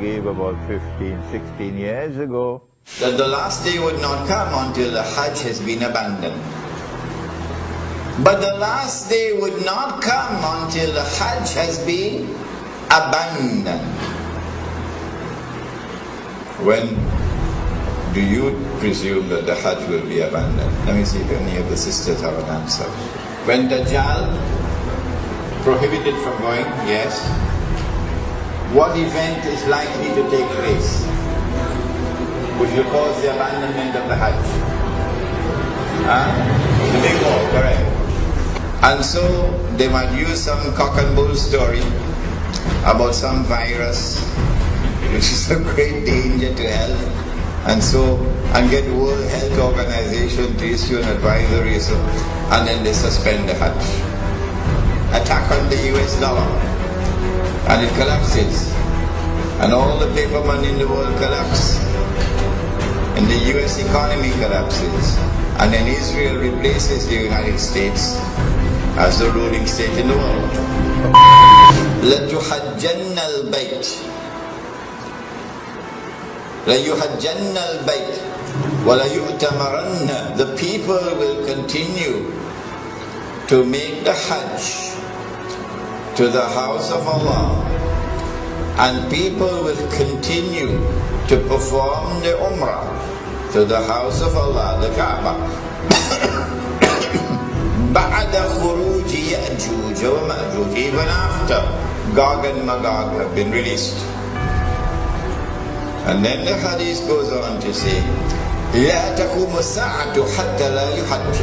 gave about 15, 16 years ago. That the last day would not come until the Hajj has been abandoned. But the last day would not come until the Hajj has been abandoned. When do you presume that the Hajj will be abandoned? Let me see if any of the sisters have an answer. When Dajjal prohibited from going, yes. What event is likely to take place which will cause the abandonment of the Hajj? The big war, correct. And so they might use some cock and bull story about some virus which is a great danger to health, and get World Health Organization to issue an advisory, and then they suspend the Hajj. Attack on the US dollar, and it collapses, and all the paper money in the world collapse, and the US economy collapses, and then Israel replaces the United States as the ruling state in the world. لَتُحَجَّنَّ الْبَيْتِ لَيُحَجَّنَّ الْبَيْتِ وَلَيُؤْتَمَرَنَّ. The people will continue to make the Hajj to the house of Allah, and people will continue to perform the Umrah to the house of Allah, the Kaaba. بَعْدَ خُرُوجِ يَأْجُوجَ وَمَأْجُوجَ. Even after Gog and Magog have been released. And then the hadith goes on to say, لَا تَقُومُ السَّاعَةُ حَتَّى لَا يُحَجَّ.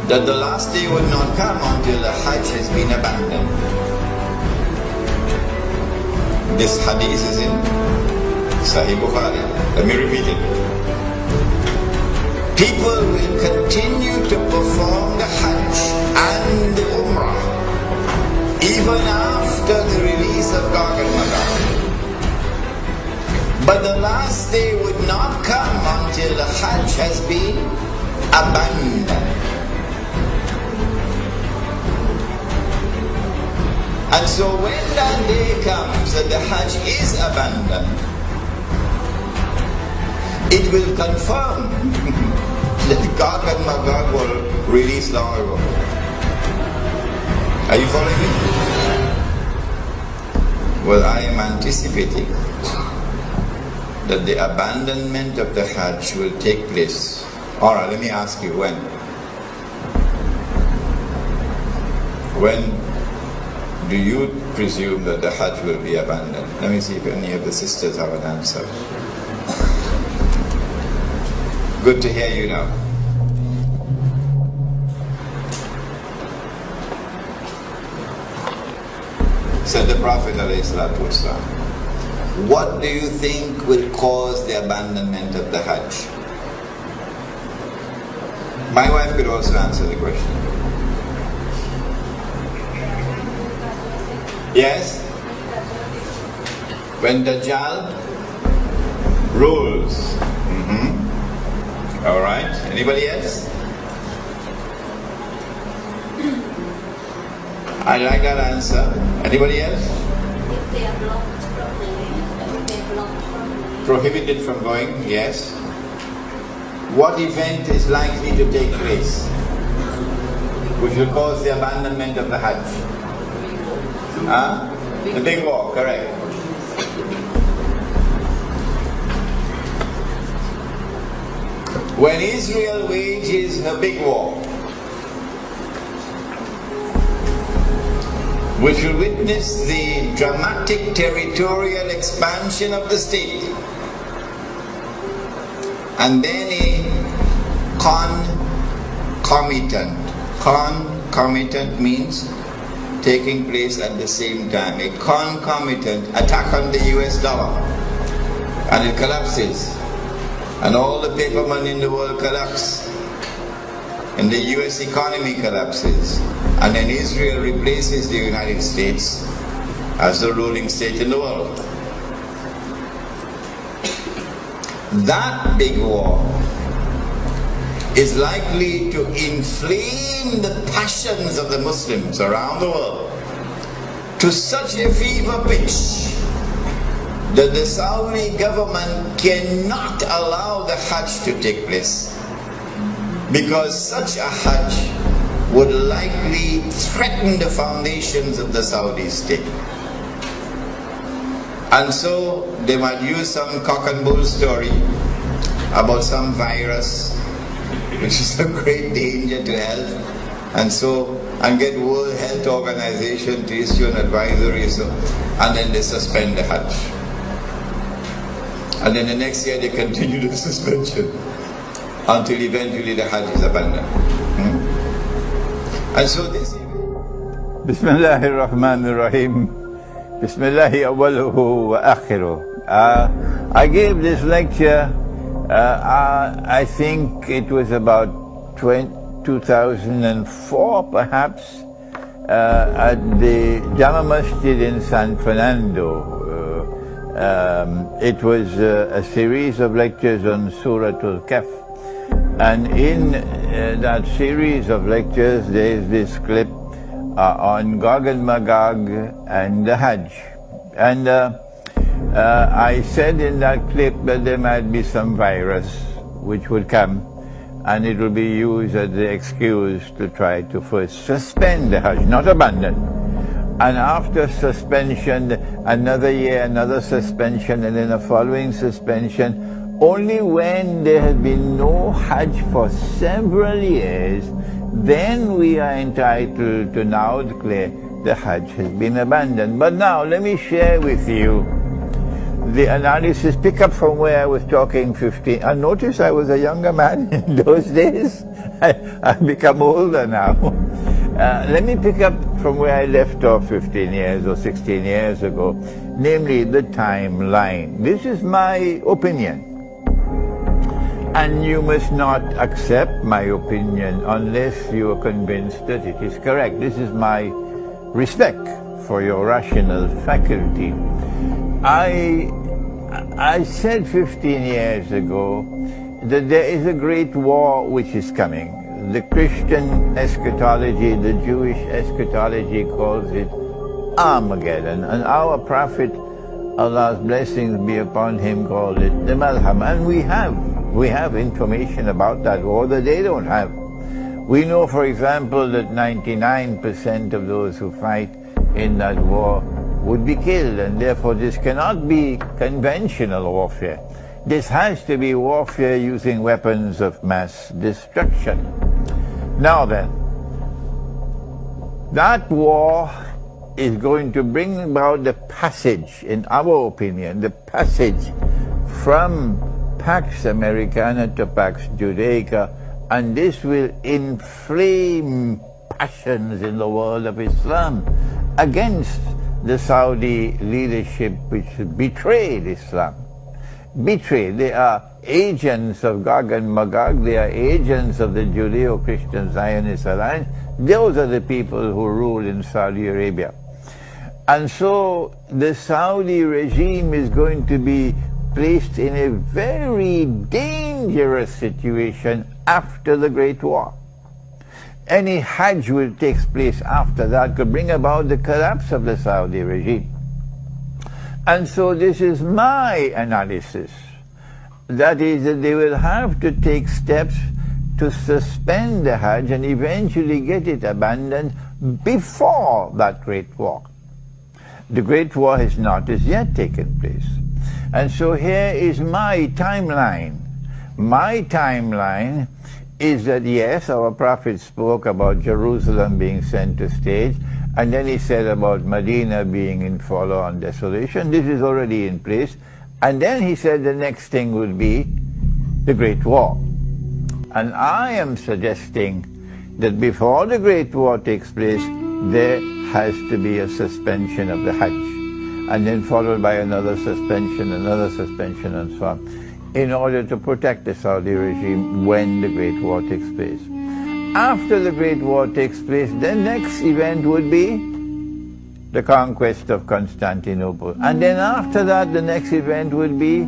That the last day would not come until the Hajj has been abandoned. This hadith is in Sahih Bukhari. Let me repeat it. People will continue to perform the Hajj and the Umrah even after the release of Gog and Magog. But the last day would not come until the Hajj has been abandoned. And so when that day comes that the Hajj is abandoned, it will confirm that Gog and Magog were released long ago. Are you following me? Well, I am anticipating that the abandonment of the Hajj will take place. Alright, let me ask you, when? When do you presume that the Hajj will be abandoned? Let me see if any of the sisters have an answer. Good to hear you now. Said the Prophet ﷺ, what do you think will cause the abandonment of the Hajj? My wife could also answer the question. Yes? When Dajjal rules. Alright, anybody else? I like that answer. Anybody else? If they are blocked from Prohibited from going, yes. What event is likely to take place which will cause the abandonment of the Hajj? The big war, correct. When Israel wages a big war, which will witness the dramatic territorial expansion of the state, and then a concomitant means taking place at the same time, a concomitant attack on the US dollar, and it collapses, and all the paper money in the world collapse, and the US economy collapses, and then Israel replaces the United States as the ruling state in the world. That big war is likely to inflame the passions of the Muslims around the world to such a fever pitch that the Saudi government cannot allow the Hajj to take place, because such a Hajj would likely threaten the foundations of the Saudi state. And so they might use some cock and bull story about some virus which is a great danger to health, and get World Health Organization to issue an advisory, and then they suspend the Hajj. And then the next year they continue the suspension until eventually the Hajj is abandoned. And so this Bismillahir Rahmanir Rahim. Bismillahi awwaluhu wa akhiruh. I gave this lecture, I think it was about 2004 perhaps, at the Jama Masjid in San Fernando. It was a series of lectures on Surah Al-Kahf. And in that series of lectures, there is this clip on Gog and Magog and the Hajj. And I said in that clip that there might be some virus which would come, and it will be used as the excuse to try to first suspend the Hajj, not abandon. And after suspension, another year, another suspension, and then a following suspension. Only when there has been no Hajj for several years, then we are entitled to now declare the Hajj has been abandoned. But now let me share with you the analysis. Pick up from where I was talking 15. And notice I was a younger man in those days. I've become older now. Let me pick up from where I left off 15 years or 16 years ago, namely the timeline. This is my opinion. And you must not accept my opinion unless you are convinced that it is correct. This is my respect for your rational faculty. I said 15 years ago that there is a great war which is coming. The Christian eschatology, the Jewish eschatology calls it Armageddon. And our Prophet, Allah's blessings be upon him, called it the Malham. And we have information about that war that they don't have. We know, for example, that 99% of those who fight in that war would be killed, and therefore this cannot be conventional warfare. This has to be warfare using weapons of mass destruction. Now then, that war is going to bring about the passage, in our opinion, the passage from Pax Americana to Pax Judaica, and this will inflame passions in the world of Islam against the Saudi leadership which betrayed Islam. Betrayed. They are agents of Gog and Magog. They are agents of the Judeo-Christian Zionist Alliance. Those are the people who rule in Saudi Arabia. And so the Saudi regime is going to be placed in a very dangerous situation after the Great War. Any Hajj which takes place after that could bring about the collapse of the Saudi regime. And so this is my analysis. That is, that they will have to take steps to suspend the Hajj and eventually get it abandoned before that Great War. The Great War has not as yet taken place. And so here is my timeline. My timeline is that, yes, our Prophet spoke about Jerusalem being center stage, and then he said about Medina being in forlorn desolation. This is already in place. And then he said the next thing will be the Great War. And I am suggesting that before the Great War takes place, there has to be a suspension of the Hajj, and then followed by another suspension, and so on, in order to protect the Saudi regime when the Great War takes place. After the Great War takes place, the next event would be the conquest of Constantinople. And then after that, the next event would be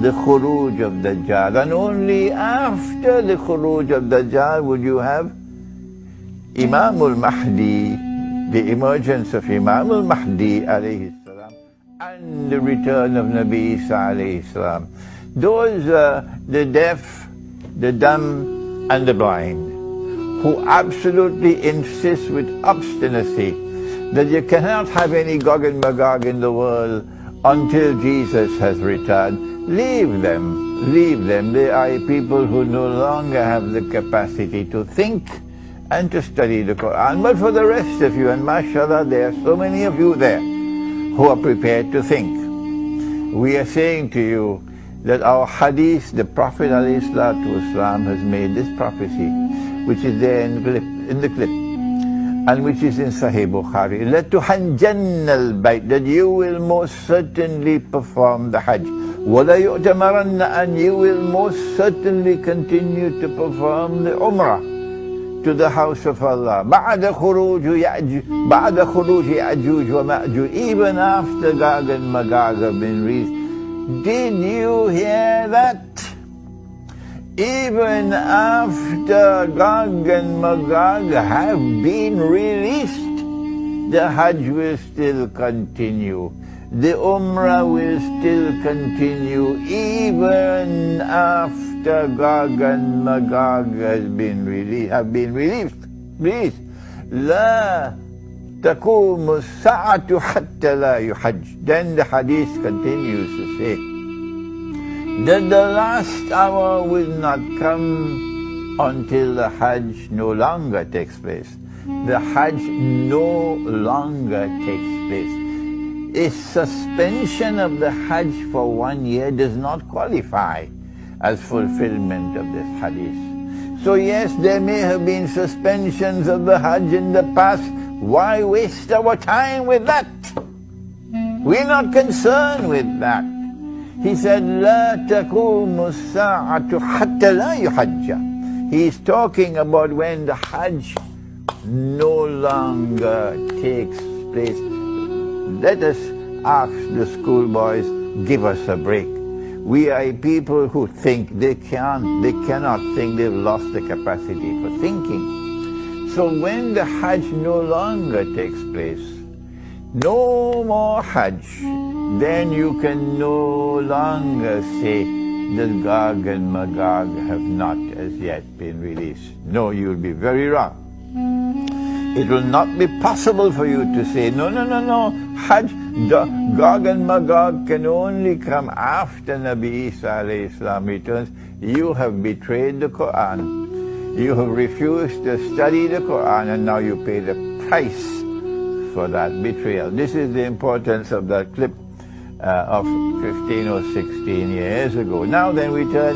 the Khuruj of Dajjal. And only after the Khuruj of Dajjal would you have Imam al-Mahdi, the emergence of Imam al-Mahdi alayhi salam. and the return of Nabi Isa alayhi salam. Those the deaf, the dumb, and the blind, who absolutely insist with obstinacy that you cannot have any Gog and Magog in the world until Jesus has returned. Leave them. Leave them. They are people who no longer have the capacity to think and to study the Quran. But for the rest of you, and mashallah, there are so many of you there who are prepared to think. We are saying to you that our hadith, the Prophet ﷺ has made this prophecy, which is there in the clip, and which is in Sahih Bukhari. لَتُحَنْجَنَّ الْبَيْتِ, that you will most certainly perform the Hajj. وَلَا يُؤْتَمَرَنَّ, and you will most certainly continue to perform the Umrah to the house of Allah. بَعْدَ خُرُوجِ يَأْجُوجِ وَمَأْجُوجِ, even after Gog and Magog have been released. Did you hear that? Even after Gog and Magog have been released, the Hajj will still continue. The Umrah will still continue even after Gog and Magog have been released. لا تقوم الساعة حتى لا يحج. Then the hadith continues to say that the last hour will not come until the Hajj no longer takes place. The Hajj no longer takes place. A suspension of the Hajj for 1 year does not qualify as fulfillment of this hadith. So yes, there may have been suspensions of the Hajj in the past. Why waste our time with that? We're not concerned with that. He said, لا تقوم الساعة حتى لا يحج. He is talking about when the Hajj no longer takes place. Let us ask the schoolboys, give us a break. We are people who think. They cannot think. They've lost the capacity for thinking. So when the Hajj no longer takes place, no more Hajj, then you can no longer say that Gog and Magog have not as yet been released. No, you'll be very wrong. It will not be possible for you to say, no, Hajj, Gog and Magog can only come after Nabi Isa alayhi salam returns. You have betrayed the Quran. You have refused to study the Quran, and now you pay the price for that betrayal. This is the importance of that clip of 15 or 16 years ago. Now then we turn